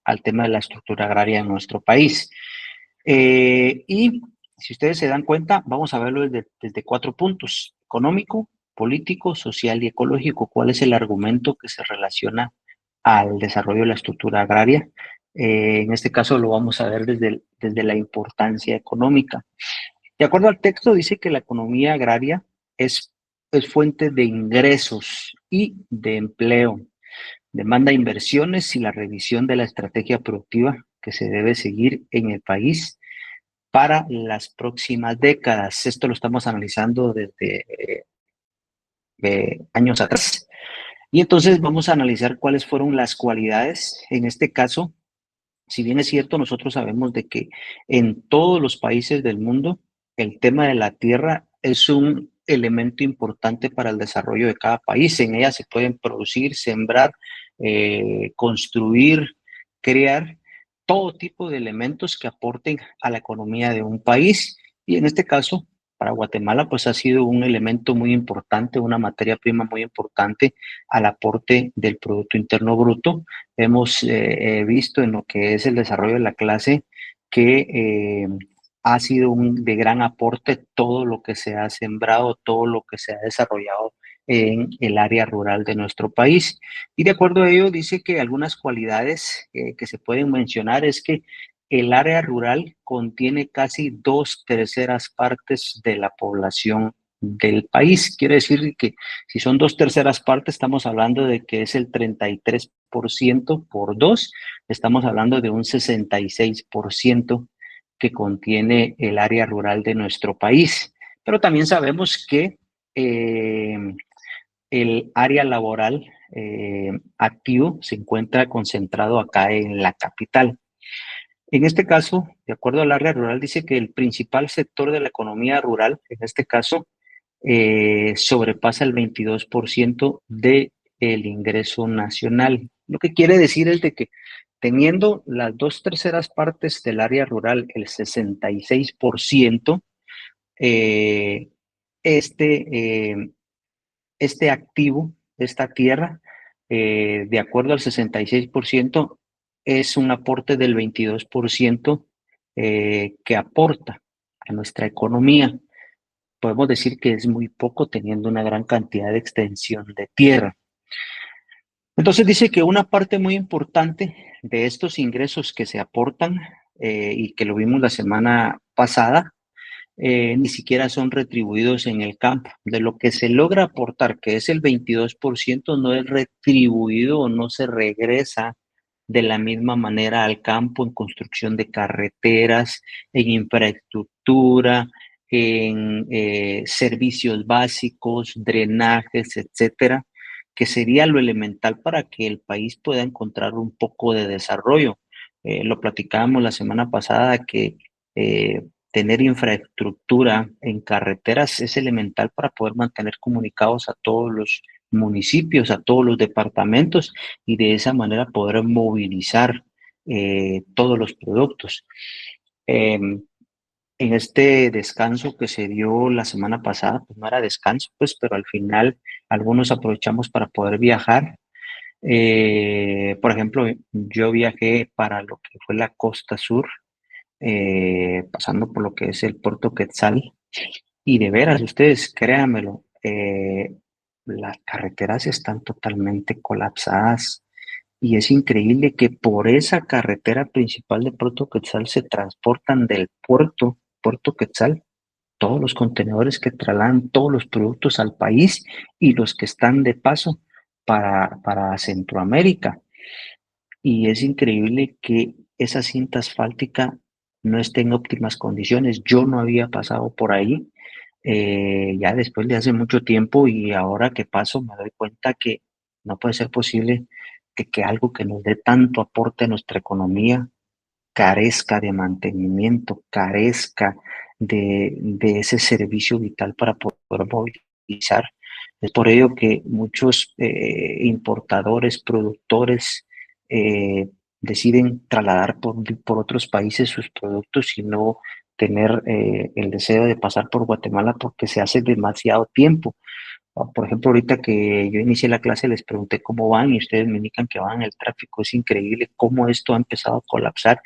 al tema de la estructura agraria en nuestro país. Y si ustedes se dan cuenta, vamos a verlo desde 4 puntos: económico, político, social y ecológico. ¿Cuál es el argumento que se relaciona al desarrollo de la estructura agraria? En este caso lo vamos a ver desde la importancia económica. De acuerdo al texto, dice que la economía agraria es, es fuente de ingresos y de empleo, demanda inversiones y la revisión de la estrategia productiva que se debe seguir en el país para las próximas décadas. Esto lo estamos analizando desde años atrás. Y entonces vamos a analizar cuáles fueron las cualidades. En este caso, si bien es cierto, nosotros sabemos de que en todos los países del mundo el tema de la tierra es un elemento importante para el desarrollo de cada país. En ella se pueden producir, sembrar, construir, crear todo tipo de elementos que aporten a la economía de un país. Y en este caso, para Guatemala, pues ha sido un elemento muy importante, una materia prima muy importante al aporte del Producto Interno Bruto. Hemos visto en lo que es el desarrollo de la clase que ha sido de gran aporte todo lo que se ha sembrado, todo lo que se ha desarrollado en el área rural de nuestro país. Y de acuerdo a ello, dice que algunas cualidades que se pueden mencionar es que el área rural contiene casi 2/3 de la población del país. Quiere decir que si son 2/3 estamos hablando de que es el 33% por 2, estamos hablando de un 66% que contiene el área rural de nuestro país. Pero también sabemos que el área laboral activo se encuentra concentrado acá en la capital. En este caso, de acuerdo al área rural, dice que el principal sector de la economía rural, en este caso, sobrepasa el 22% del ingreso nacional. Lo que quiere decir es de que teniendo las 2/3 del área rural, el 66%, eh, este, este activo, esta tierra, de acuerdo al 66%, es un aporte del 22% que aporta a nuestra economía. Podemos decir que es muy poco teniendo una gran cantidad de extensión de tierra. Entonces dice que una parte muy importante de estos ingresos que se aportan y que lo vimos la semana pasada, ni siquiera son retribuidos en el campo. De lo que se logra aportar, que es el 22%, no es retribuido o no se regresa de la misma manera al campo en construcción de carreteras, en infraestructura, en servicios básicos, drenajes, etcétera, que sería lo elemental para que el país pueda encontrar un poco de desarrollo. Lo platicábamos la semana pasada que tener infraestructura en carreteras es elemental para poder mantener comunicados a todos los municipios, a todos los departamentos y de esa manera poder movilizar todos los productos. Eh, en este descanso que se dio la semana pasada, pues no era descanso, pues, pero al final algunos aprovechamos para poder viajar. Por ejemplo, yo viajé para lo que fue la costa sur, pasando por lo que es el Puerto Quetzal, y de veras, ustedes créanmelo, las carreteras están totalmente colapsadas y es increíble que por esa carretera principal de Puerto Quetzal se transportan del Puerto Quetzal, todos los contenedores que trasladan todos los productos al país y los que están de paso para Centroamérica. Y es increíble que esa cinta asfáltica no esté en óptimas condiciones. Yo no había pasado por ahí ya después de hace mucho tiempo y ahora que paso me doy cuenta que no puede ser posible que algo que nos dé tanto aporte a nuestra economía carezca de mantenimiento, carezca de ese servicio vital para poder movilizar. Es por ello que muchos importadores, productores, deciden trasladar por otros países sus productos y no tener el deseo de pasar por Guatemala porque se hace demasiado tiempo. Por ejemplo, ahorita que yo inicié la clase les pregunté cómo van y ustedes me indican que van, el tráfico es increíble, cómo esto ha empezado a colapsar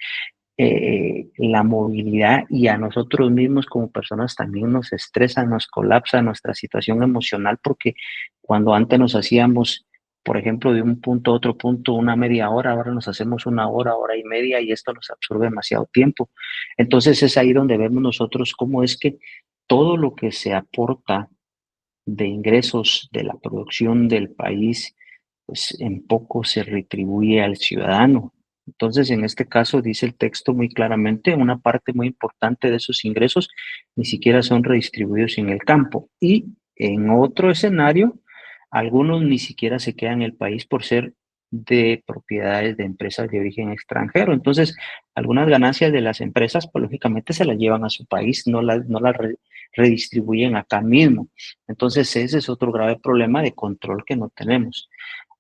la movilidad y a nosotros mismos como personas también nos estresa, nos colapsa nuestra situación emocional porque cuando antes nos hacíamos, por ejemplo, de un punto a otro punto una media hora, ahora nos hacemos una hora, hora y media y esto nos absorbe demasiado tiempo. Entonces es ahí donde vemos nosotros cómo es que todo lo que se aporta de ingresos de la producción del país, pues en poco se retribuye al ciudadano. Entonces, en este caso, dice el texto muy claramente, una parte muy importante de esos ingresos ni siquiera son redistribuidos en el campo. Y en otro escenario, algunos ni siquiera se quedan en el país por ser de propiedades de empresas de origen extranjero. Entonces, algunas ganancias de las empresas, pues lógicamente se las llevan a su país, no las redistribuyen acá mismo. Entonces, ese es otro grave problema de control que no tenemos.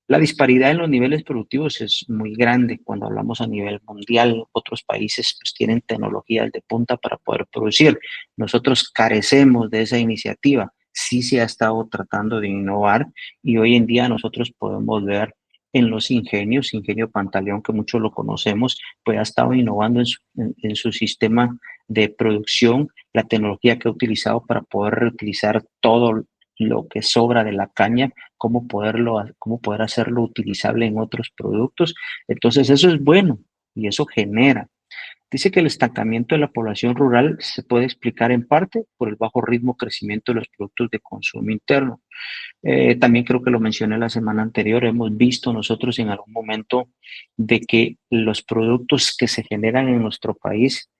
La disparidad en los niveles productivos es muy grande cuando hablamos a nivel mundial. Otros países pues, tienen tecnologías de punta para poder producir. Nosotros carecemos de esa iniciativa. Sí se ha estado tratando de innovar y hoy en día nosotros podemos ver en los ingenios, Ingenio Pantaleón, que muchos lo conocemos, pues ha estado innovando en su sistema de producción, la tecnología que ha utilizado para poder reutilizar todo lo que sobra de la caña, cómo poder hacerlo utilizable en otros productos. Entonces, eso es bueno y eso genera. Dice que el estancamiento de la población rural se puede explicar en parte por el bajo ritmo de crecimiento de los productos de consumo interno. También creo que lo mencioné la semana anterior, hemos visto nosotros en algún momento de que los productos que se generan en nuestro país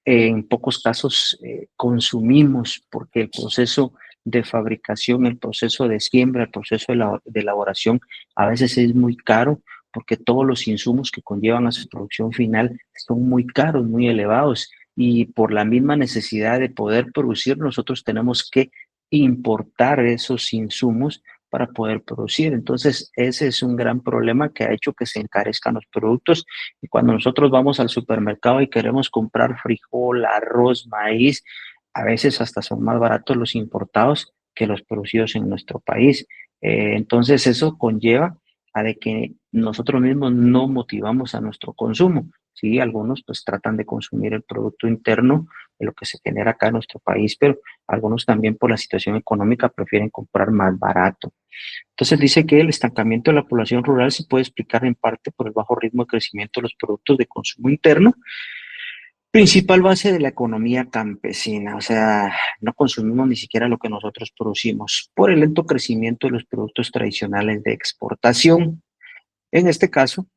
en pocos casos consumimos porque el proceso de fabricación, el proceso de siembra, el proceso de elaboración a veces es muy caro porque todos los insumos que conllevan a su producción final son muy caros, muy elevados y por la misma necesidad de poder producir nosotros tenemos que importar esos insumos para poder producir. Entonces, ese es un gran problema que ha hecho que se encarezcan los productos y cuando nosotros vamos al supermercado y queremos comprar frijol, arroz, maíz, a veces hasta son más baratos los importados que los producidos en nuestro país. Entonces eso conlleva a de que nosotros mismos no motivamos a nuestro consumo. Sí, algunos pues tratan de consumir el producto interno de lo que se genera acá en nuestro país, pero algunos también por la situación económica prefieren comprar más barato. Entonces dice que el estancamiento de la población rural se puede explicar en parte por el bajo ritmo de crecimiento de los productos de consumo interno, principal base de la economía campesina, o sea, no consumimos ni siquiera lo que nosotros producimos, por el lento crecimiento de los productos tradicionales de exportación. En este caso,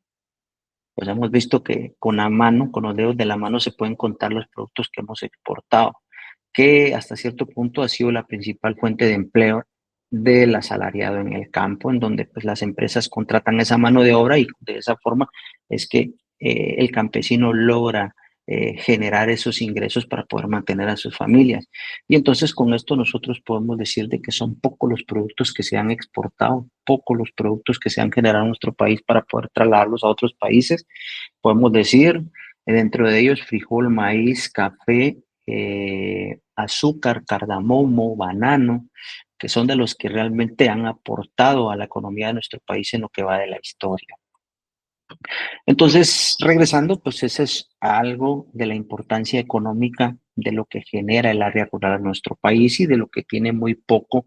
pues hemos visto que con la mano, con los dedos de la mano se pueden contar los productos que hemos exportado, que hasta cierto punto ha sido la principal fuente de empleo del asalariado en el campo, en donde pues las empresas contratan esa mano de obra y de esa forma es que el campesino logra generar esos ingresos para poder mantener a sus familias. Y entonces con esto nosotros podemos decir de que son pocos los productos que se han exportado, pocos los productos que se han generado en nuestro país para poder trasladarlos a otros países. Podemos decir, dentro de ellos, frijol, maíz, café, azúcar, cardamomo, banano, que son de los que realmente han aportado a la economía de nuestro país en lo que va de la historia. Entonces, regresando, pues ese es algo de la importancia económica de lo que genera el área rural en nuestro país y de lo que tiene muy poco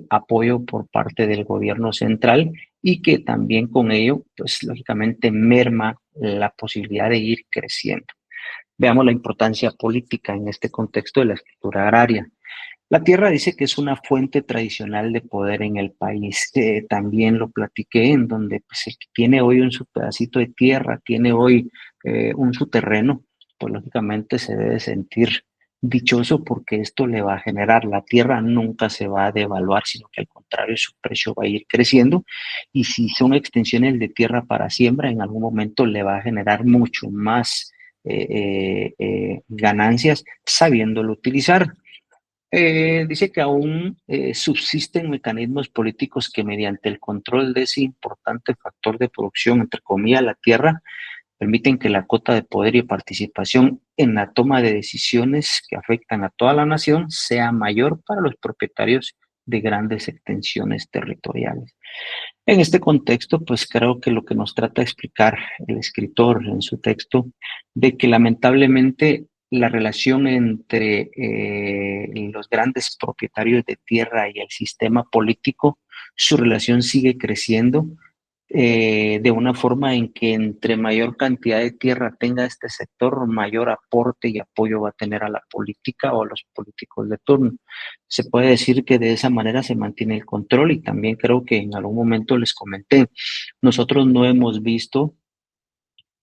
apoyo por parte del gobierno central y que también con ello, pues lógicamente merma la posibilidad de ir creciendo. Veamos la importancia política en este contexto de la estructura agraria. La tierra dice que es una fuente tradicional de poder en el país. También lo platiqué en donde pues, el que tiene hoy un su pedacito de tierra, tiene hoy su terreno, pues lógicamente se debe sentir dichoso porque esto le va a generar. La tierra nunca se va a devaluar, sino que al contrario su precio va a ir creciendo. Y si son extensiones de tierra para siembra, en algún momento le va a generar mucho más ganancias sabiéndolo utilizar. Dice que aún subsisten mecanismos políticos que mediante el control de ese importante factor de producción, entre comillas, la tierra, permiten que la cuota de poder y participación en la toma de decisiones que afectan a toda la nación sea mayor para los propietarios de grandes extensiones territoriales. En este contexto, pues creo que lo que nos trata de explicar el escritor en su texto, de que lamentablemente la relación entre los grandes propietarios de tierra y el sistema político, su relación sigue creciendo de una forma en que entre mayor cantidad de tierra tenga este sector, mayor aporte y apoyo va a tener a la política o a los políticos de turno. Se puede decir que de esa manera se mantiene el control y también creo que en algún momento les comenté, nosotros no hemos visto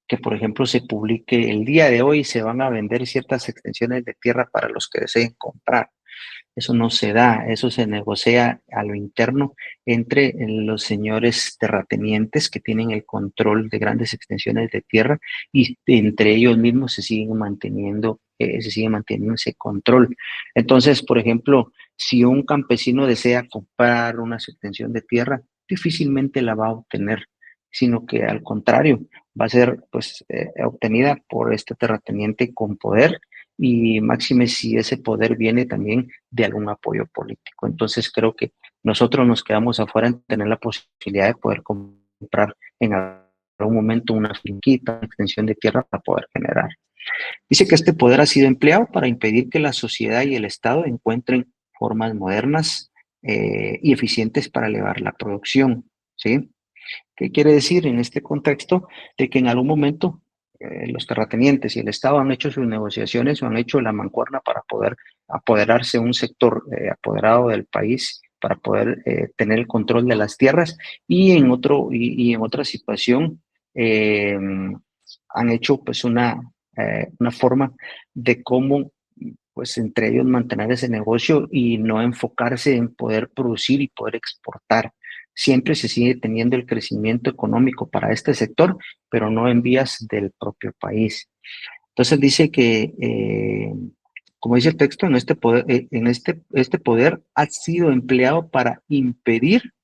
que, por ejemplo, se publique el día de hoy se van a vender ciertas extensiones de tierra para los que deseen comprar. Eso no se da, eso se negocia a lo interno entre los señores terratenientes que tienen el control de grandes extensiones de tierra y entre ellos mismos se sigue manteniendo ese control. Entonces, por ejemplo, si un campesino desea comprar una extensión de tierra, difícilmente la va a obtener, sino que al contrario, va a ser pues obtenida por este terrateniente con poder y máxime si ese poder viene también de algún apoyo político. Entonces creo que nosotros nos quedamos afuera en tener la posibilidad de poder comprar en algún momento una finquita, una extensión de tierra para poder generar. Dice que este poder ha sido empleado para impedir que la sociedad y el Estado encuentren formas modernas y eficientes para elevar la producción, ¿sí? ¿Qué quiere decir en este contexto? De que en algún momento los terratenientes y el Estado han hecho sus negociaciones o han hecho la mancuerna para poder apoderarse un sector apoderado del país, para poder tener el control de las tierras y en otra situación eh, han hecho pues una forma de cómo pues entre ellos mantener ese negocio y no enfocarse en poder producir y poder exportar. Siempre se sigue teniendo el crecimiento económico para este sector, pero no en vías del propio país. Entonces dice que, como dice el texto, este poder ha sido empleado para impedir,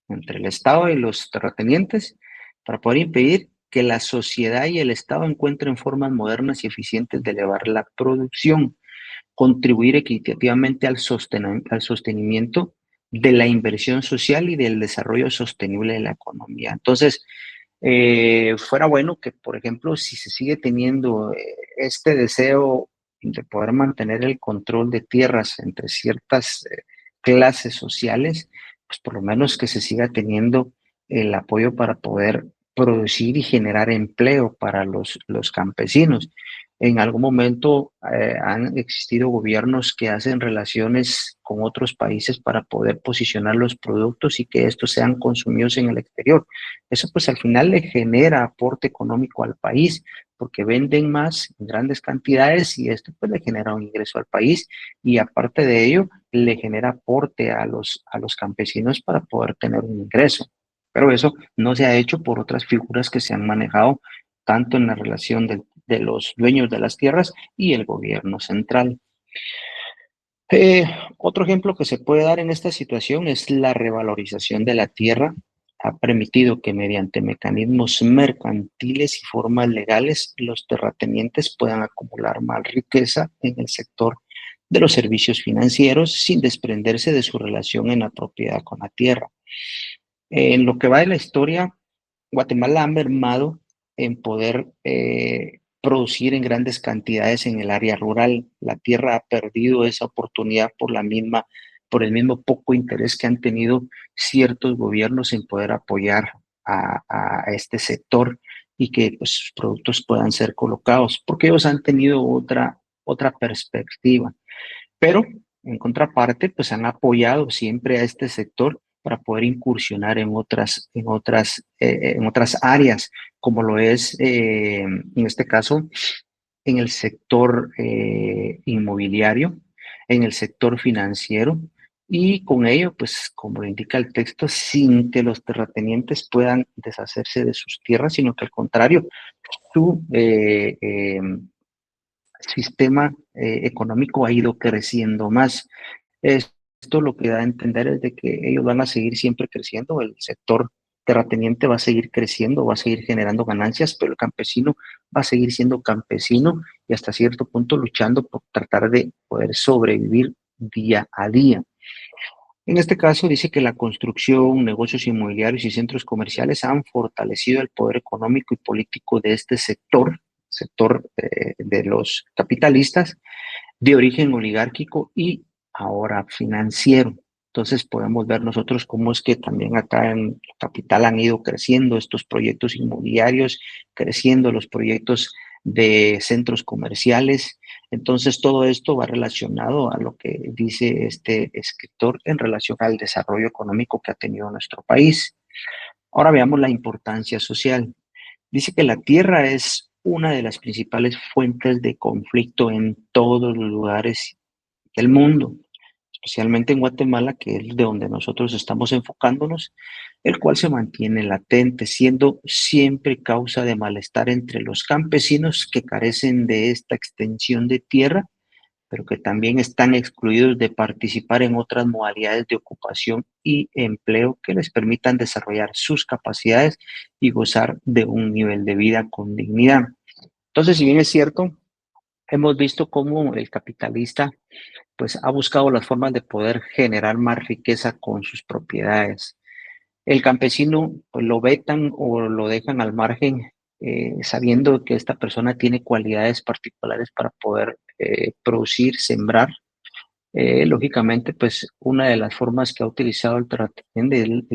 entre el Estado y los terratenientes, para poder impedir que la sociedad y el Estado encuentren formas modernas y eficientes de elevar la producción, contribuir equitativamente al sostenimiento de la inversión social y del desarrollo sostenible de la economía. Entonces, fuera bueno que, por ejemplo, si se sigue teniendo este deseo de poder mantener el control de tierras entre ciertas clases sociales, pues por lo menos que se siga teniendo el apoyo para poder producir y generar empleo para los campesinos. En algún momento han existido gobiernos que hacen relaciones con otros países para poder posicionar los productos y que estos sean consumidos en el exterior. Eso pues al final le genera aporte económico al país porque venden más en grandes cantidades y esto pues le genera un ingreso al país y aparte de ello le genera aporte a los campesinos para poder tener un ingreso. Pero eso no se ha hecho por otras figuras que se han manejado tanto en la relación de los dueños de las tierras y el gobierno central. Eh, Otro ejemplo que se puede dar en esta situación es la revalorización de la tierra. Ha permitido que mediante mecanismos mercantiles y formas legales los terratenientes puedan acumular más riqueza en el sector de los servicios financieros sin desprenderse de su relación en la propiedad con la tierra. En lo que va de la historia, Guatemala ha mermado en poder producir en grandes cantidades en el área rural. La tierra ha perdido esa oportunidad por el mismo poco interés que han tenido ciertos gobiernos en poder apoyar a este sector y que pues, sus productos puedan ser colocados, porque ellos han tenido otra perspectiva. Pero, en contraparte, pues han apoyado siempre a este sector para poder incursionar en otras áreas, como lo es, en este caso, en el sector inmobiliario, en el sector financiero, y con ello, pues, como lo indica el texto, sin que los terratenientes puedan deshacerse de sus tierras, sino que al contrario, su sistema económico ha ido creciendo más. Esto lo que da a entender es de que ellos van a seguir siempre creciendo, el sector terrateniente va a seguir creciendo, va a seguir generando ganancias, pero el campesino va a seguir siendo campesino y hasta cierto punto luchando por tratar de poder sobrevivir día a día. En este caso dice que la construcción, negocios inmobiliarios y centros comerciales han fortalecido el poder económico y político de este sector de los capitalistas de origen oligárquico y ahora financiero. Entonces podemos ver nosotros cómo es que también acá en Capital han ido creciendo estos proyectos inmobiliarios, creciendo los proyectos de centros comerciales. Entonces todo esto va relacionado a lo que dice este escritor en relación al desarrollo económico que ha tenido nuestro país. Ahora veamos la importancia social. Dice que la tierra es una de las principales fuentes de conflicto en todos los lugares del mundo, especialmente en Guatemala, que es de donde nosotros estamos enfocándonos, el cual se mantiene latente, siendo siempre causa de malestar entre los campesinos que carecen de esta extensión de tierra, pero que también están excluidos de participar en otras modalidades de ocupación y empleo que les permitan desarrollar sus capacidades y gozar de un nivel de vida con dignidad. Entonces, si bien es cierto, hemos visto cómo el capitalista pues ha buscado las formas de poder generar más riqueza con sus propiedades. El campesino pues, lo vetan o lo dejan al margen, sabiendo que esta persona tiene cualidades particulares para poder producir, sembrar. Lógicamente, pues una de las formas que ha utilizado el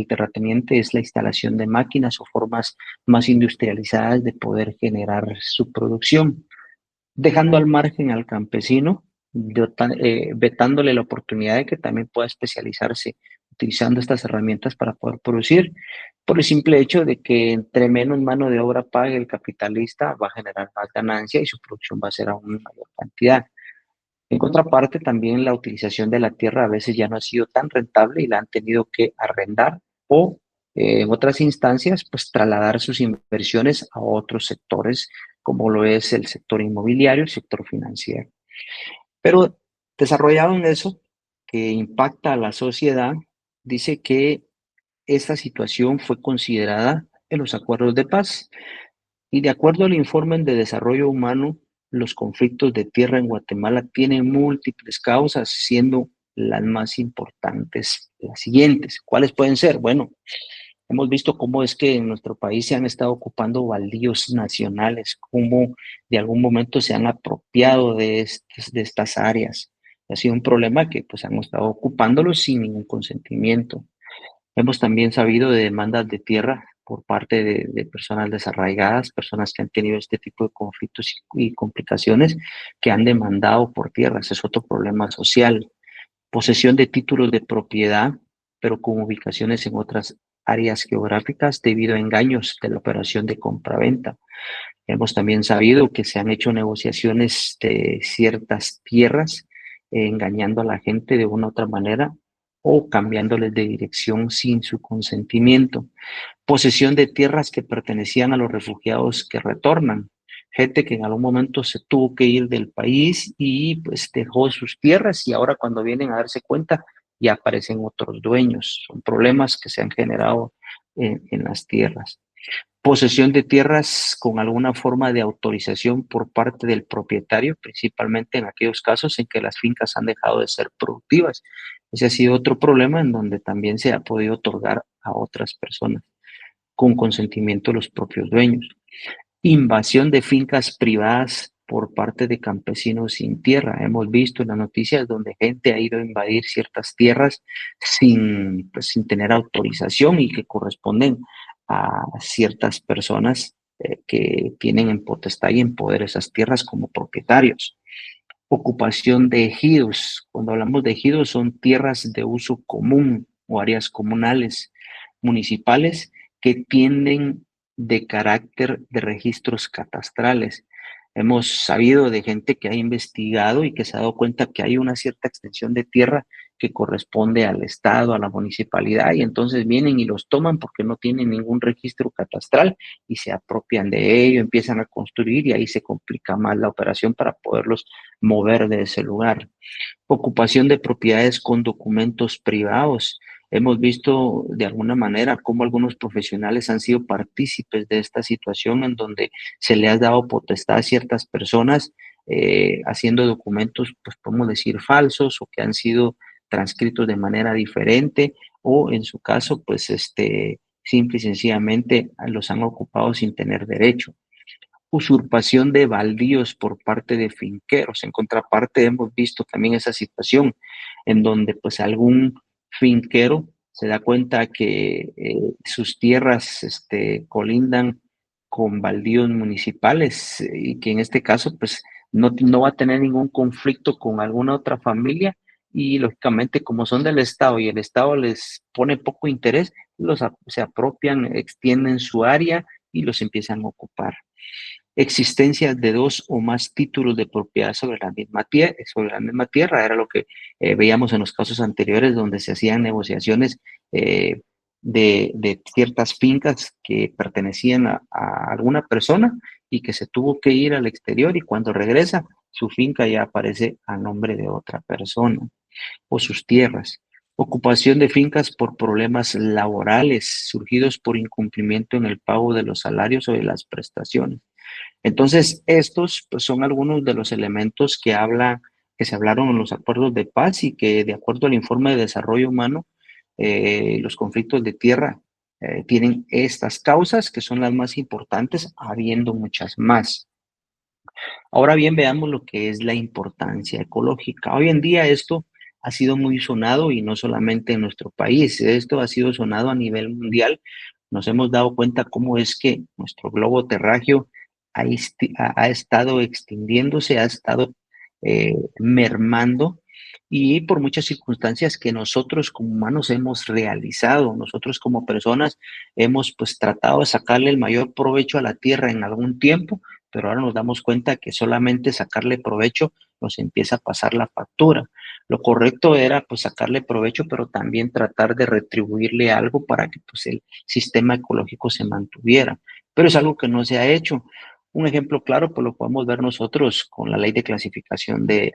terrateniente es la instalación de máquinas o formas más industrializadas de poder generar su producción, dejando al margen al campesino, vetándole la oportunidad de que también pueda especializarse utilizando estas herramientas para poder producir, por el simple hecho de que entre menos mano de obra pague el capitalista, va a generar más ganancia y su producción va a ser aún mayor cantidad. En contraparte, también la utilización de la tierra a veces ya no ha sido tan rentable y la han tenido que arrendar o, en otras instancias, pues trasladar sus inversiones a otros sectores, como lo es el sector inmobiliario, el sector financiero. Pero desarrollado en eso, que impacta a la sociedad, dice que esta situación fue considerada en los acuerdos de paz y de acuerdo al informe de desarrollo humano, los conflictos de tierra en Guatemala tienen múltiples causas, siendo las más importantes las siguientes. ¿Cuáles pueden ser? Bueno, hemos visto cómo es que en nuestro país se han estado ocupando baldíos nacionales, cómo de algún momento se han apropiado de estas áreas. Ha sido un problema que pues han estado ocupándolos sin ningún consentimiento. Hemos también sabido de demandas de tierra por parte de personas desarraigadas, personas que han tenido este tipo de conflictos y complicaciones, que han demandado por tierras. Es otro problema social. Posesión de títulos de propiedad, pero con ubicaciones en otras áreas geográficas debido a engaños de la operación de compraventa. Hemos también sabido que se han hecho negociaciones de ciertas tierras, engañando a la gente de una u otra manera o cambiándoles de dirección sin su consentimiento. Posesión de tierras que pertenecían a los refugiados que retornan. Gente que en algún momento se tuvo que ir del país y pues dejó sus tierras y ahora cuando vienen a darse cuenta ya aparecen otros dueños. Son problemas que se han generado en las tierras. Posesión de tierras con alguna forma de autorización por parte del propietario, principalmente en aquellos casos en que las fincas han dejado de ser productivas. Ese ha sido otro problema en donde también se ha podido otorgar a otras personas con consentimiento de los propios dueños. Invasión de fincas privadas por parte de campesinos sin tierra. Hemos visto en las noticias donde gente ha ido a invadir ciertas tierras sin tener autorización y que corresponden a ciertas personas que tienen en potestad y en poder esas tierras como propietarios. Ocupación de ejidos. Cuando hablamos de ejidos son tierras de uso común o áreas comunales municipales que tienden de carácter de registros catastrales. Hemos sabido de gente que ha investigado y que se ha dado cuenta que hay una cierta extensión de tierra que corresponde al Estado, a la municipalidad, y entonces vienen y los toman porque no tienen ningún registro catastral y se apropian de ello, empiezan a construir y ahí se complica más la operación para poderlos mover de ese lugar. Ocupación de propiedades con documentos privados. Hemos visto de alguna manera cómo algunos profesionales han sido partícipes de esta situación en donde se le ha dado potestad a ciertas personas haciendo documentos, pues podemos decir falsos o que han sido transcritos de manera diferente o en su caso, pues simple y sencillamente los han ocupado sin tener derecho. Usurpación de baldíos por parte de finqueros. En contraparte, hemos visto también esa situación en donde pues algún finquero se da cuenta que sus tierras colindan con baldíos municipales y que en este caso pues no va a tener ningún conflicto con alguna otra familia y lógicamente como son del Estado y el Estado les pone poco interés, se apropian, extienden su área y los empiezan a ocupar. Existencia de dos o más títulos de propiedad sobre la misma tierra, era lo que veíamos en los casos anteriores donde se hacían negociaciones de ciertas fincas que pertenecían a alguna persona y que se tuvo que ir al exterior y cuando regresa su finca ya aparece a nombre de otra persona o sus tierras. Ocupación de fincas por problemas laborales surgidos por incumplimiento en el pago de los salarios o de las prestaciones. Entonces, estos pues, son algunos de los elementos que se hablaron en los acuerdos de paz y que, de acuerdo al informe de desarrollo humano, los conflictos de tierra tienen estas causas que son las más importantes, habiendo muchas más. Ahora bien, veamos lo que es la importancia ecológica. Hoy en día esto ha sido muy sonado y no solamente en nuestro país, esto ha sido sonado a nivel mundial. Nos hemos dado cuenta cómo es que nuestro globo terráqueo ha estado extinguiéndose, ha estado mermando y por muchas circunstancias que nosotros como humanos hemos realizado, nosotros como personas hemos pues tratado de sacarle el mayor provecho a la tierra en algún tiempo, pero ahora nos damos cuenta que solamente sacarle provecho nos empieza a pasar la factura. Lo correcto era pues sacarle provecho, pero también tratar de retribuirle algo para que pues el sistema ecológico se mantuviera. Pero es algo que no se ha hecho. Un ejemplo claro, pues lo podemos ver nosotros con la ley de clasificación de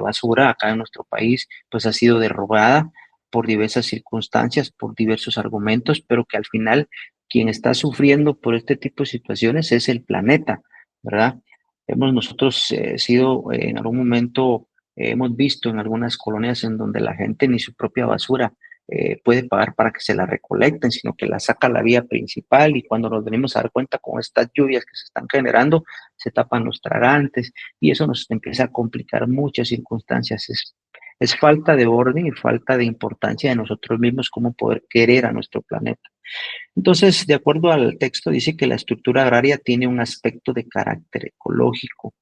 basura acá en nuestro país, pues ha sido derogada por diversas circunstancias, por diversos argumentos, pero que al final quien está sufriendo por este tipo de situaciones es el planeta, ¿verdad? Hemos nosotros sido en algún momento, hemos visto en algunas colonias en donde la gente ni su propia basura puede pagar para que se la recolecten, sino que la saca a la vía principal y cuando nos venimos a dar cuenta con estas lluvias que se están generando, se tapan los tragantes y eso nos empieza a complicar muchas circunstancias. Es falta de orden y falta de importancia de nosotros mismos cómo poder querer a nuestro planeta. Entonces, de acuerdo al texto, dice que la estructura agraria tiene un aspecto de carácter ecológico,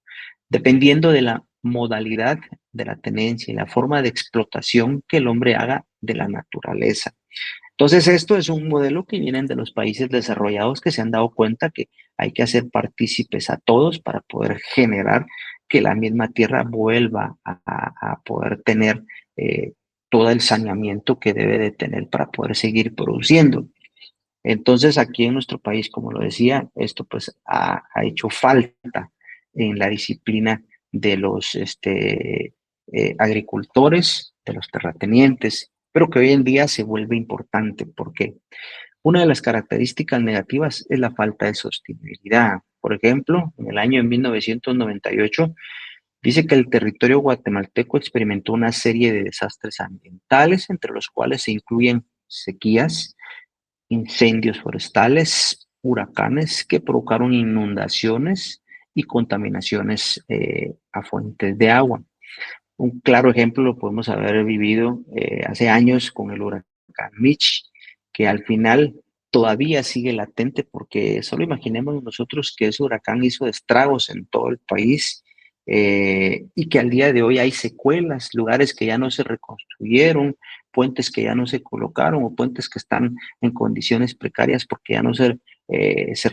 dependiendo de la modalidad de la tenencia y la forma de explotación que el hombre haga de la naturaleza. Entonces, esto es un modelo que vienen de los países desarrollados que se han dado cuenta que hay que hacer partícipes a todos para poder generar que la misma tierra vuelva a poder tener todo el saneamiento que debe de tener para poder seguir produciendo. Entonces, aquí en nuestro país, como lo decía, esto pues ha hecho falta en la disciplina de los agricultores, de los terratenientes, pero que hoy en día se vuelve importante porque una de las características negativas es la falta de sostenibilidad. Por ejemplo, en el año 1998 dice que el territorio guatemalteco experimentó una serie de desastres ambientales, entre los cuales se incluyen sequías, incendios forestales, huracanes que provocaron inundaciones y contaminaciones a fuentes de agua. Un claro ejemplo lo podemos haber vivido hace años con el huracán Mitch, que al final todavía sigue latente porque solo imaginemos nosotros que ese huracán hizo estragos en todo el país y que al día de hoy hay secuelas, lugares que ya no se reconstruyeron, puentes que ya no se colocaron o puentes que están en condiciones precarias porque ya no se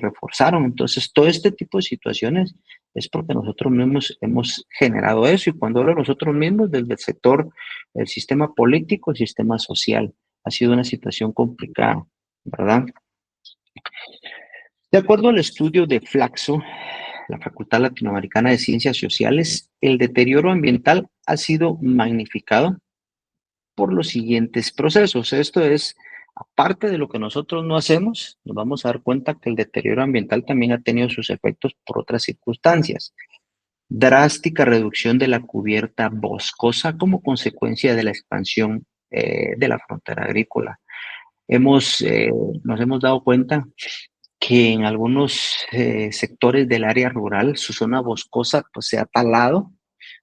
reforzaron. Entonces, todo este tipo de situaciones es porque nosotros mismos hemos generado eso. Y cuando hablo de nosotros mismos, desde el sector, el sistema político, el sistema social, ha sido una situación complicada, ¿verdad? De acuerdo al estudio de Flaxo, la Facultad Latinoamericana de Ciencias Sociales, el deterioro ambiental ha sido magnificado por los siguientes procesos. Esto es, aparte de lo que nosotros no hacemos, nos vamos a dar cuenta que el deterioro ambiental también ha tenido sus efectos por otras circunstancias. drástica reducción de la cubierta boscosa como consecuencia de la expansión de la frontera agrícola. Hemos, nos hemos dado cuenta que en algunos sectores del área rural su zona boscosa pues, se ha talado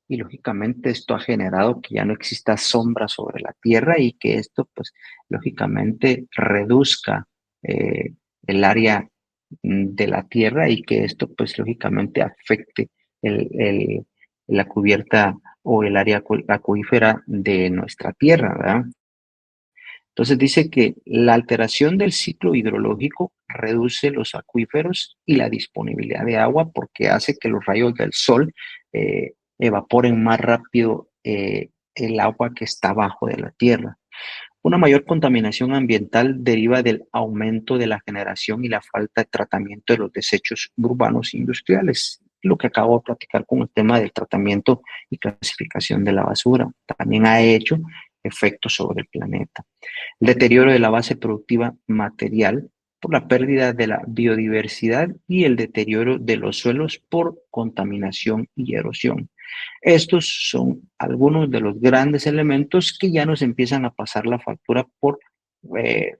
y lógicamente esto ha generado que ya no exista sombra sobre la tierra y que esto pues lógicamente reduzca el área de la tierra y que esto pues lógicamente afecte el, el- la cubierta o el área acuífera de nuestra tierra, ¿verdad? Entonces dice que la alteración del ciclo hidrológico reduce los acuíferos y la disponibilidad de agua porque hace que los rayos del sol evaporen más rápido el agua que está abajo de la tierra. Una mayor contaminación ambiental deriva del aumento de la generación y la falta de tratamiento de los desechos urbanos e industriales, lo que acabo de platicar con el tema del tratamiento y clasificación de la basura. También ha hecho efectos sobre el planeta. El deterioro de la base productiva material por la pérdida de la biodiversidad y el deterioro de los suelos por contaminación y erosión. Estos son algunos de los grandes elementos que ya nos empiezan a pasar la factura por eh,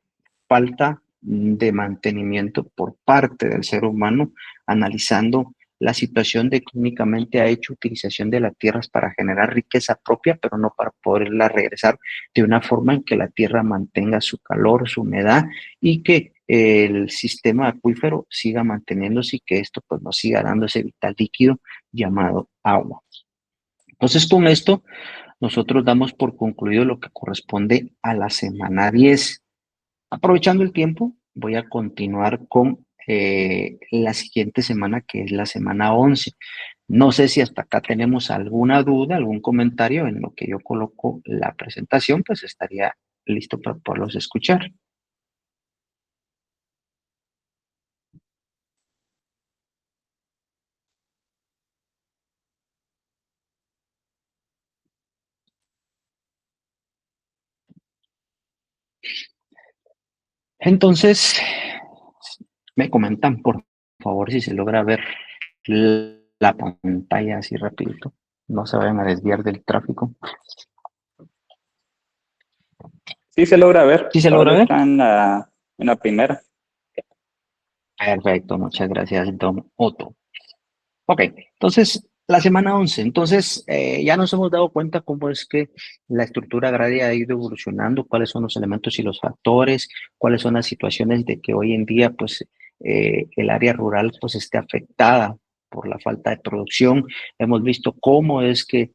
falta de mantenimiento por parte del ser humano, analizando la situación de que únicamente ha hecho utilización de las tierras para generar riqueza propia, pero no para poderla regresar de una forma en que la tierra mantenga su calor, su humedad y que el sistema acuífero siga manteniéndose y que esto pues nos siga dando ese vital líquido llamado agua. Entonces, con esto, nosotros damos por concluido lo que corresponde a la semana 10. Aprovechando el tiempo, voy a continuar con la siguiente semana, que es la semana 11. No sé si hasta acá tenemos alguna duda, algún comentario en lo que yo coloco la presentación, pues estaría listo para poderlos escuchar. Entonces, me comentan, por favor, si se logra ver la pantalla así rapidito. No se vayan a desviar del tráfico. Sí se logra ver, ¿Sí se logra ahora ver? está en la primera. Perfecto, muchas gracias, don Otto. Ok, entonces, la semana 11. Entonces, ya nos hemos dado cuenta cómo es que la estructura agraria ha ido evolucionando, cuáles son los elementos y los factores, cuáles son las situaciones de que hoy en día, pues, el área rural, pues, esté afectada por la falta de producción. Hemos visto cómo es que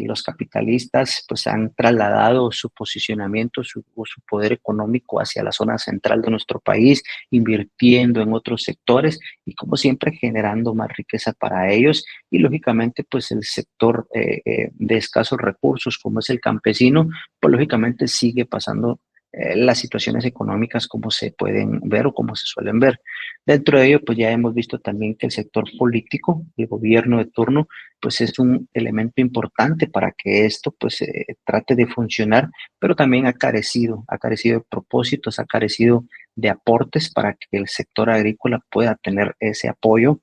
los capitalistas, pues, han trasladado su posicionamiento, su poder económico hacia la zona central de nuestro país, invirtiendo en otros sectores y como siempre generando más riqueza para ellos y lógicamente pues el sector de escasos recursos como es el campesino, pues lógicamente sigue pasando las situaciones económicas como se pueden ver o como se suelen ver. Dentro de ello, pues ya hemos visto también que el sector político, el gobierno de turno, pues es un elemento importante para que esto pues trate de funcionar, pero también ha carecido de propósitos, ha carecido de aportes para que el sector agrícola pueda tener ese apoyo.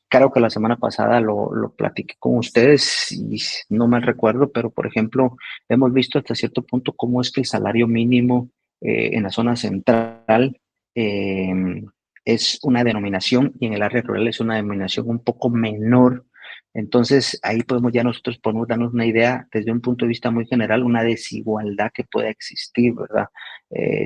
Claro que la semana pasada lo platiqué con ustedes y no mal recuerdo, pero por ejemplo, hemos visto hasta cierto punto cómo es que el salario mínimo en la zona central eh, es una denominación y en el área rural es una denominación un poco menor. Entonces, ahí podemos ya nosotros podemos darnos una idea desde un punto de vista muy general, una desigualdad que puede existir, ¿verdad?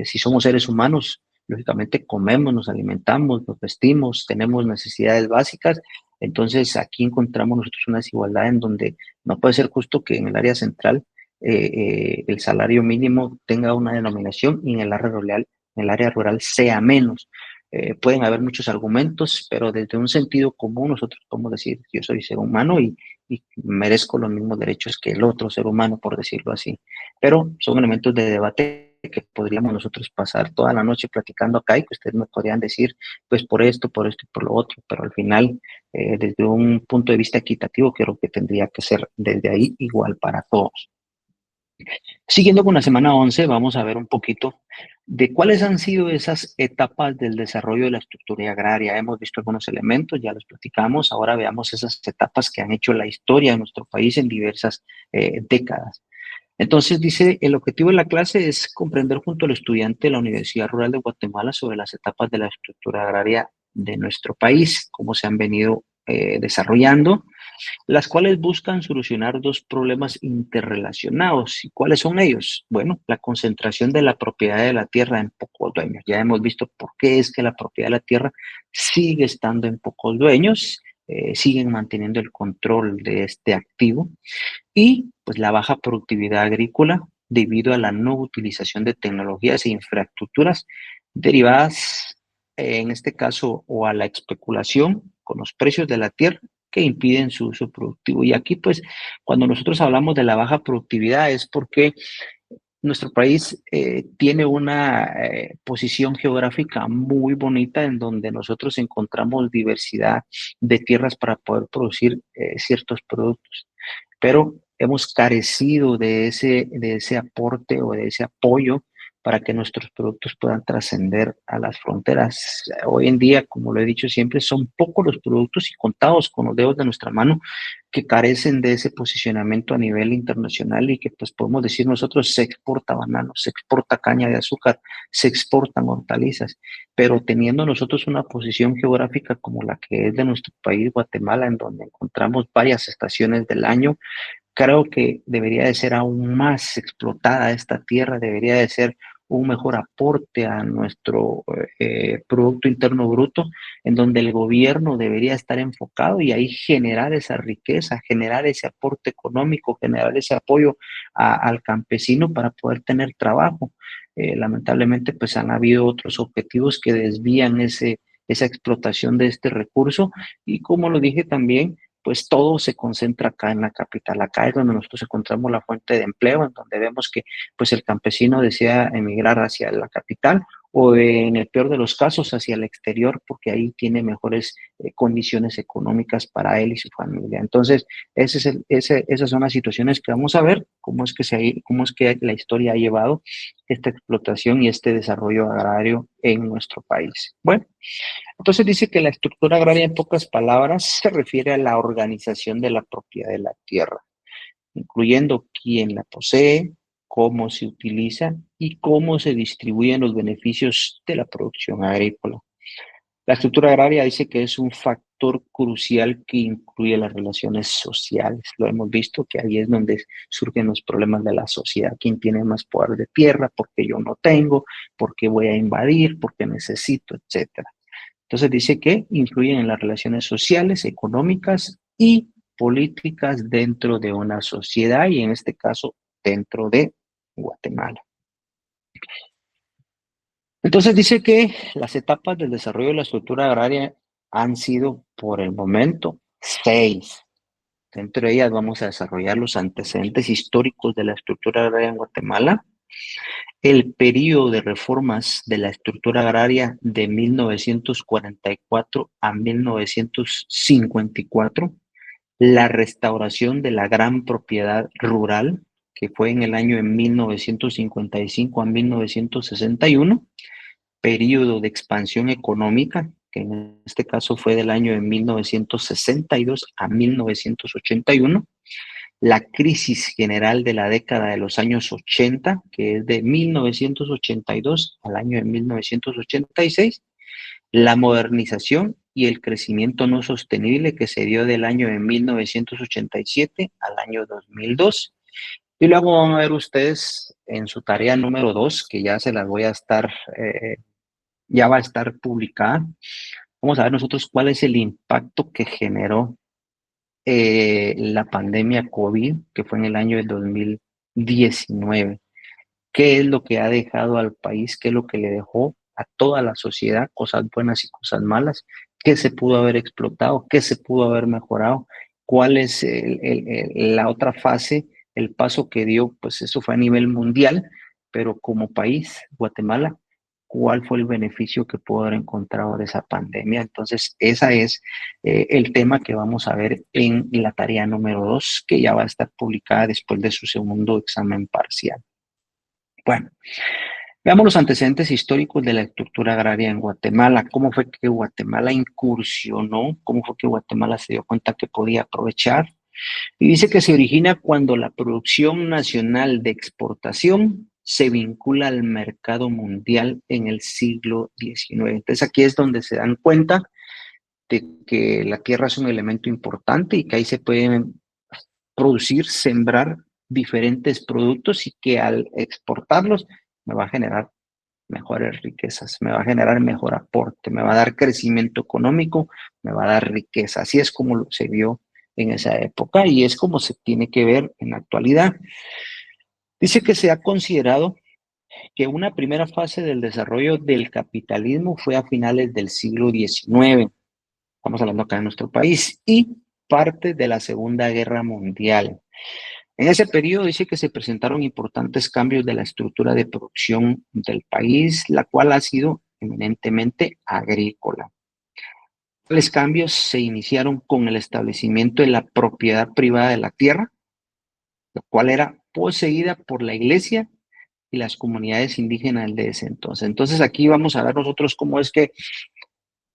Si somos seres humanos, lógicamente comemos, nos alimentamos, nos vestimos, tenemos necesidades básicas. Entonces aquí encontramos nosotros una desigualdad en donde no puede ser justo que en el área central el salario mínimo tenga una denominación y en el área rural sea menos. Pueden haber muchos argumentos, pero desde un sentido común nosotros podemos decir, yo soy ser humano y merezco los mismos derechos que el otro ser humano, por decirlo así. Pero son elementos de debate que podríamos nosotros pasar toda la noche platicando acá y que ustedes me podrían decir, pues por esto y por lo otro, pero al final, desde un punto de vista equitativo, creo que tendría que ser desde ahí igual para todos. Siguiendo con la semana 11, vamos a ver un poquito de cuáles han sido esas etapas del desarrollo de la estructura agraria. Hemos visto algunos elementos, ya los platicamos, ahora veamos esas etapas que han hecho la historia de nuestro país en diversas décadas. Entonces dice, el objetivo de la clase es comprender junto al estudiante de la Universidad Rural de Guatemala sobre las etapas de la estructura agraria de nuestro país, cómo se han venido desarrollando, las cuales buscan solucionar dos problemas interrelacionados. ¿Y cuáles son ellos? Bueno, la concentración de la propiedad de la tierra en pocos dueños. Ya hemos visto por qué es que la propiedad de la tierra sigue estando en pocos dueños, siguen manteniendo el control de este activo y pues la baja productividad agrícola debido a la no utilización de tecnologías e infraestructuras derivadas, en este caso, o a la especulación con los precios de la tierra que impiden su uso productivo. Y aquí, pues, cuando nosotros hablamos de la baja productividad es porque nuestro país tiene una posición geográfica muy bonita en donde nosotros encontramos diversidad de tierras para poder producir ciertos productos, pero hemos carecido de ese aporte o de ese apoyo para que nuestros productos puedan trascender a las fronteras. Hoy en día, como lo he dicho siempre, son pocos los productos y contados con los dedos de nuestra mano que carecen de ese posicionamiento a nivel internacional y que pues podemos decir nosotros se exporta banano, se exporta caña de azúcar, se exportan hortalizas, pero teniendo nosotros una posición geográfica como la que es de nuestro país, Guatemala, en donde encontramos varias estaciones del año, creo que debería de ser aún más explotada esta tierra, debería de ser un mejor aporte a nuestro Producto Interno Bruto, en donde el gobierno debería estar enfocado y ahí generar esa riqueza, generar ese aporte económico, generar ese apoyo al campesino para poder tener trabajo. Lamentablemente, pues han habido otros objetivos que desvían esa explotación de este recurso y como lo dije también, pues todo se concentra acá en la capital. Acá es donde nosotros encontramos la fuente de empleo, en donde vemos que pues el campesino desea emigrar hacia la capital o en el peor de los casos hacia el exterior, porque ahí tiene mejores condiciones económicas para él y su familia. Entonces, esas son las situaciones que vamos a ver, cómo es que la historia ha llevado esta explotación y este desarrollo agrario en nuestro país. Bueno, entonces dice que la estructura agraria, en pocas palabras, se refiere a la organización de la propiedad de la tierra, incluyendo quién la posee, cómo se utiliza y cómo se distribuyen los beneficios de la producción agrícola. La estructura agraria dice que es un factor crucial que incluye las relaciones sociales. Lo hemos visto que ahí es donde surgen los problemas de la sociedad. ¿Quién tiene más poder de tierra? Porque yo no tengo, porque voy a invadir, porque necesito, etcétera. Entonces dice que influyen en las relaciones sociales, económicas y políticas dentro de una sociedad y en este caso dentro de Guatemala. Entonces dice que las etapas del desarrollo de la estructura agraria han sido por el momento 6. Dentro de ellas vamos a desarrollar los antecedentes históricos de la estructura agraria en Guatemala, el periodo de reformas de la estructura agraria de 1944 a 1954, la restauración de la gran propiedad rural, que fue en el año de 1955 a 1961, periodo de expansión económica, que en este caso fue del año de 1962 a 1981, la crisis general de la década de los años 80, que es de 1982 al año de 1986, la modernización y el crecimiento no sostenible que se dio del año de 1987 al año 2002. Y luego van a ver ustedes en su tarea número 2, que ya se las voy a estar, ya va a estar publicada. Vamos a ver nosotros cuál es el impacto que generó la pandemia COVID, que fue en el año del 2019. ¿Qué es lo que ha dejado al país? ¿Qué es lo que le dejó a toda la sociedad? Cosas buenas y cosas malas. ¿Qué se pudo haber explotado? ¿Qué se pudo haber mejorado? ¿Cuál es la otra fase? El paso que dio, pues eso fue a nivel mundial, pero como país, Guatemala, cuál fue el beneficio que pudo haber encontrado de esa pandemia. Entonces, ese es el tema que vamos a ver en la tarea número 2, que ya va a estar publicada después de su segundo examen parcial. Bueno, veamos los antecedentes históricos de la estructura agraria en Guatemala. ¿Cómo fue que Guatemala incursionó? ¿Cómo fue que Guatemala se dio cuenta que podía aprovechar? Y dice que se origina cuando la producción nacional de exportación se vincula al mercado mundial en el siglo XIX. Entonces aquí es donde se dan cuenta de que la tierra es un elemento importante y que ahí se pueden producir, sembrar diferentes productos y que al exportarlos me va a generar mejores riquezas, me va a generar mejor aporte, me va a dar crecimiento económico, me va a dar riqueza. Así es como se vio en esa época y es como se tiene que ver en la actualidad. Dice que se ha considerado que una primera fase del desarrollo del capitalismo fue a finales del siglo XIX, estamos hablando acá en nuestro país, y parte de la Segunda Guerra Mundial. En ese periodo dice que se presentaron importantes cambios de la estructura de producción del país, la cual ha sido eminentemente agrícola. Los cambios se iniciaron con el establecimiento de la propiedad privada de la tierra, la cual era poseída por la iglesia y las comunidades indígenas de ese entonces. Entonces aquí vamos a ver nosotros cómo es que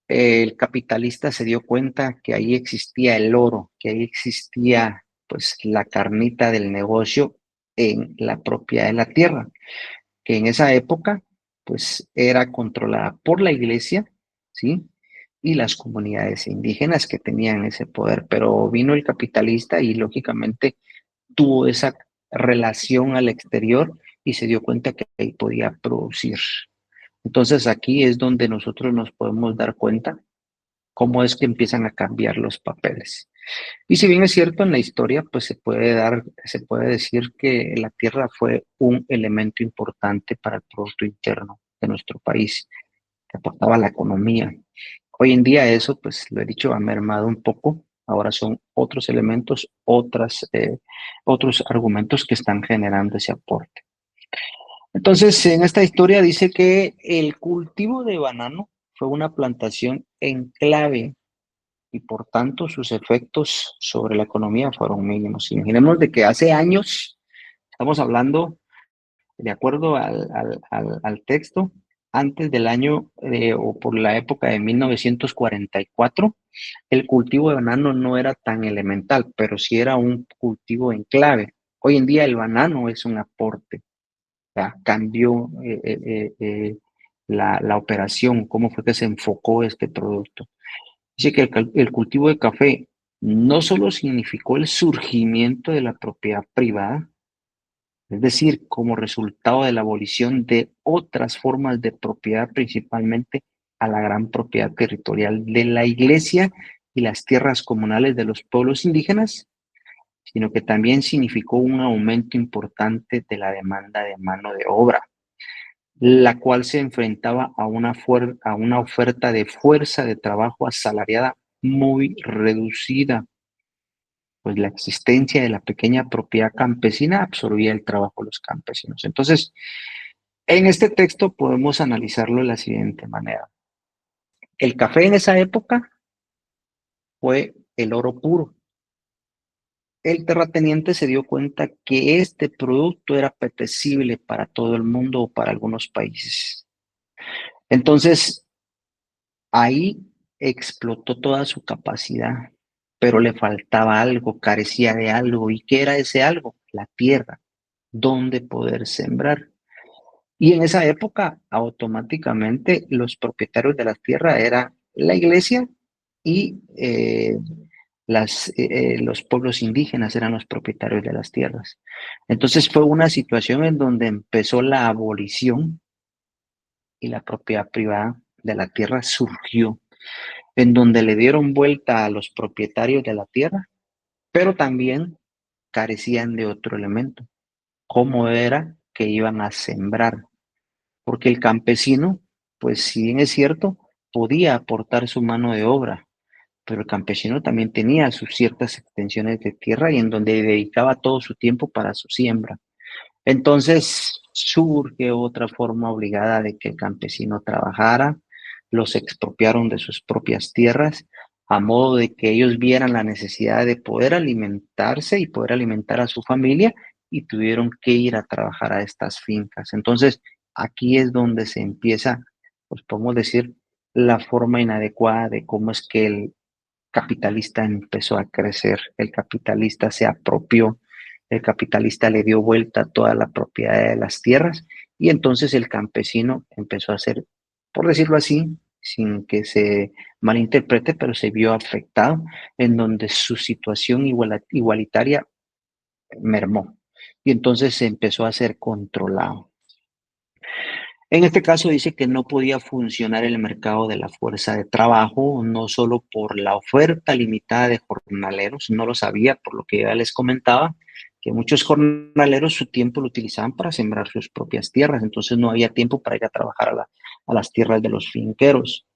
el capitalista se dio cuenta que ahí existía el oro, que ahí existía pues la carnita del negocio en la propiedad de la tierra, que en esa época pues era controlada por la iglesia, ¿sí? Y las comunidades indígenas que tenían ese poder, pero vino el capitalista y lógicamente tuvo esa relación al exterior y se dio cuenta que ahí podía producir. Entonces aquí es donde nosotros nos podemos dar cuenta cómo es que empiezan a cambiar los papeles. Y si bien es cierto en la historia, pues se puede decir que la tierra fue un elemento importante para el Producto Interno de nuestro país, que aportaba a la economía. Hoy en día eso, pues lo he dicho, ha mermado un poco. Ahora son otros elementos, otros argumentos que están generando ese aporte. Entonces, en esta historia dice que el cultivo de banano fue una plantación en clave y por tanto sus efectos sobre la economía fueron mínimos. Imaginemos de que hace años, estamos hablando, de acuerdo al texto, antes del año o por la época de 1944, el cultivo de banano no era tan elemental, pero sí era un cultivo en clave. Hoy en día el banano es un aporte, ya cambió la operación, cómo fue que se enfocó este producto. Dice que el cultivo de café no solo significó el surgimiento de la propiedad privada, es decir, como resultado de la abolición de otras formas de propiedad, principalmente a la gran propiedad territorial de la iglesia y las tierras comunales de los pueblos indígenas, sino que también significó un aumento importante de la demanda de mano de obra, la cual se enfrentaba a una oferta de fuerza de trabajo asalariada muy reducida, pues la existencia de la pequeña propiedad campesina absorbía el trabajo de los campesinos. Entonces, en este texto podemos analizarlo de la siguiente manera. El café en esa época fue el oro puro. El terrateniente se dio cuenta que este producto era apetecible para todo el mundo o para algunos países. Entonces, ahí explotó toda su capacidad, pero le faltaba algo, carecía de algo. ¿Y qué era ese algo? La tierra, donde poder sembrar. Y en esa época, automáticamente, los propietarios de la tierra era la iglesia y los pueblos indígenas eran los propietarios de las tierras. Entonces fue una situación en donde empezó la abolición y la propiedad privada de la tierra surgió, en donde le dieron vuelta a los propietarios de la tierra, pero también carecían de otro elemento, cómo era que iban a sembrar, porque el campesino, pues si bien es cierto, podía aportar su mano de obra, pero el campesino también tenía sus ciertas extensiones de tierra y en donde dedicaba todo su tiempo para su siembra. Entonces surge otra forma obligada de que el campesino trabajara, los expropiaron de sus propias tierras, a modo de que ellos vieran la necesidad de poder alimentarse y poder alimentar a su familia y tuvieron que ir a trabajar a estas fincas. Entonces aquí es donde se empieza, pues podemos decir, la forma inadecuada de cómo es que el capitalista empezó a crecer, el capitalista se apropió, el capitalista le dio vuelta a toda la propiedad de las tierras y entonces el campesino empezó a ser, por decirlo así, sin que se malinterprete, pero se vio afectado en donde su situación igualitaria mermó y entonces se empezó a ser controlado. En este caso dice que no podía funcionar el mercado de la fuerza de trabajo, no solo por la oferta limitada de jornaleros, no lo sabía, por lo que ya les comentaba, que muchos jornaleros su tiempo lo utilizaban para sembrar sus propias tierras, entonces no había tiempo para ir a trabajar a las tierras de los finqueros,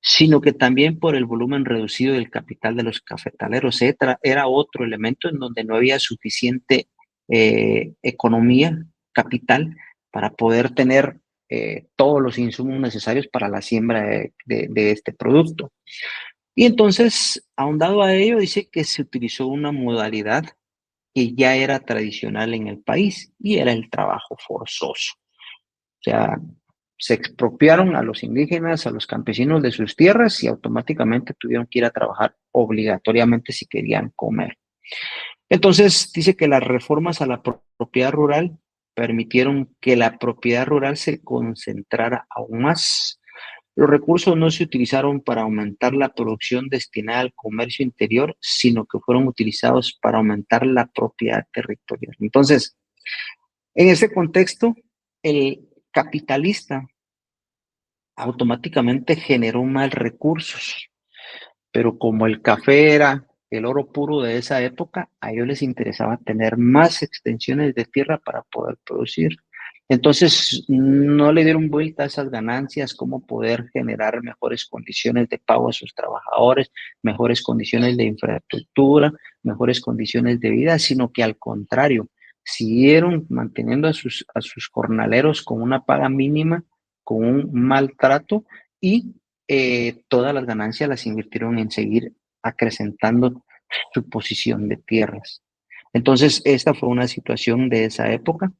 sino que también por el volumen reducido del capital de los cafetaleros. Era otro elemento en donde no había suficiente economía, capital, para poder tener todos los insumos necesarios para la siembra de este producto. Y entonces, ahondado a ello, dice que se utilizó una modalidad que ya era tradicional en el país y era el trabajo forzoso. O sea, se expropiaron a los indígenas, a los campesinos de sus tierras y automáticamente tuvieron que ir a trabajar obligatoriamente si querían comer. Entonces, dice que las reformas a la propiedad rural permitieron que la propiedad rural se concentrara aún más. Los recursos no se utilizaron para aumentar la producción destinada al comercio interior, sino que fueron utilizados para aumentar la propiedad territorial. Entonces, en ese contexto, el capitalista automáticamente generó más recursos, pero como el café era el oro puro de esa época, a ellos les interesaba tener más extensiones de tierra para poder producir. Entonces, no le dieron vuelta a esas ganancias, cómo poder generar mejores condiciones de pago a sus trabajadores, mejores condiciones de infraestructura, mejores condiciones de vida, sino que al contrario, siguieron manteniendo a sus jornaleros con una paga mínima, con un maltrato y todas las ganancias las invirtieron en seguir acrecentando su posición de tierras. Entonces, esta fue una situación de esa época.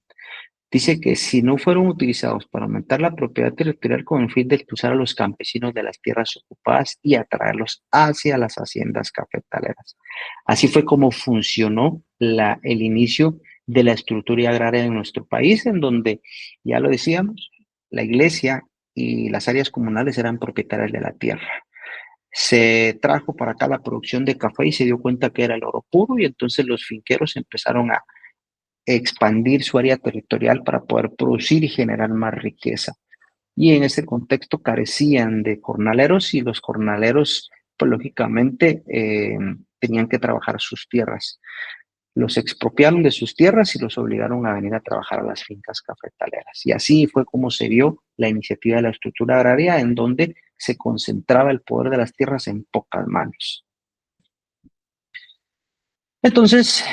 Dice que si no fueron utilizados para aumentar la propiedad territorial con el fin de expulsar a los campesinos de las tierras ocupadas y atraerlos hacia las haciendas cafetaleras. Así fue como funcionó el inicio de la estructura agraria en nuestro país, en donde, ya lo decíamos, la iglesia y las áreas comunales eran propietarias de la tierra. Se trajo para acá la producción de café y se dio cuenta que era el oro puro y entonces los finqueros empezaron a expandir su área territorial para poder producir y generar más riqueza. Y en ese contexto carecían de jornaleros y los jornaleros, pues lógicamente, tenían que trabajar sus tierras. Los expropiaron de sus tierras y los obligaron a venir a trabajar a las fincas cafetaleras. Y así fue como se dio la iniciativa de la estructura agraria, en donde se concentraba el poder de las tierras en pocas manos. Entonces,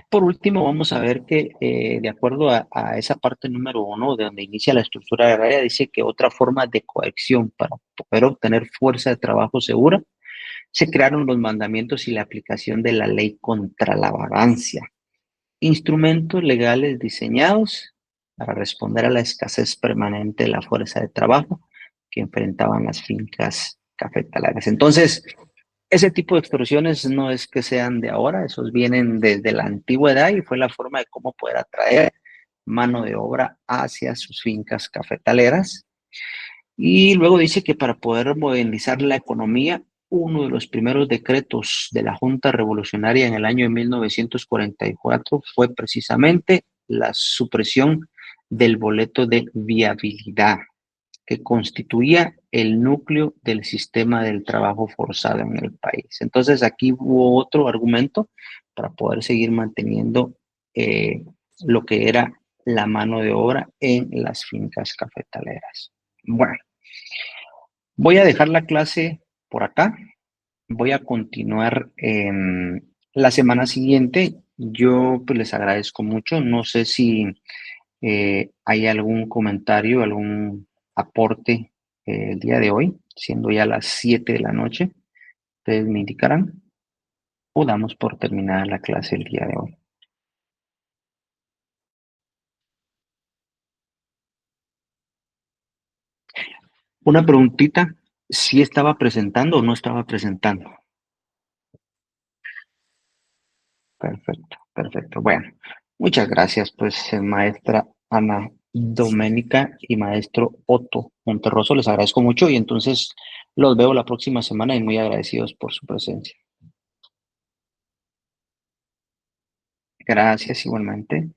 por último, vamos a ver que de acuerdo a esa parte número 1, de donde inicia la estructura agraria, dice que otra forma de coerción para poder obtener fuerza de trabajo segura, se crearon los mandamientos y la aplicación de la ley contra la vagancia, instrumentos legales diseñados para responder a la escasez permanente de la fuerza de trabajo que enfrentaban las fincas cafetaleras. Entonces, ese tipo de extorsiones no es que sean de ahora, esos vienen desde la antigüedad y fue la forma de cómo poder atraer mano de obra hacia sus fincas cafetaleras. Y luego dice que para poder modernizar la economía, uno de los primeros decretos de la Junta Revolucionaria en el año de 1944 fue precisamente la supresión del boleto de viabilidad, que constituía el núcleo del sistema del trabajo forzado en el país. Entonces aquí hubo otro argumento para poder seguir manteniendo lo que era la mano de obra en las fincas cafetaleras. Bueno, voy a dejar la clase por acá. Voy a continuar la semana siguiente. Yo pues les agradezco mucho. No sé si ¿Hay algún comentario, algún aporte el día de hoy, siendo ya las 7 de la noche? Ustedes me indicarán o damos por terminada la clase el día de hoy. Una preguntita, ¿sí estaba presentando o no estaba presentando? Perfecto, perfecto. Bueno, muchas gracias, pues, maestra Ana Doménica y maestro Otto Monterroso. Les agradezco mucho y entonces los veo la próxima semana y muy agradecidos por su presencia. Gracias igualmente.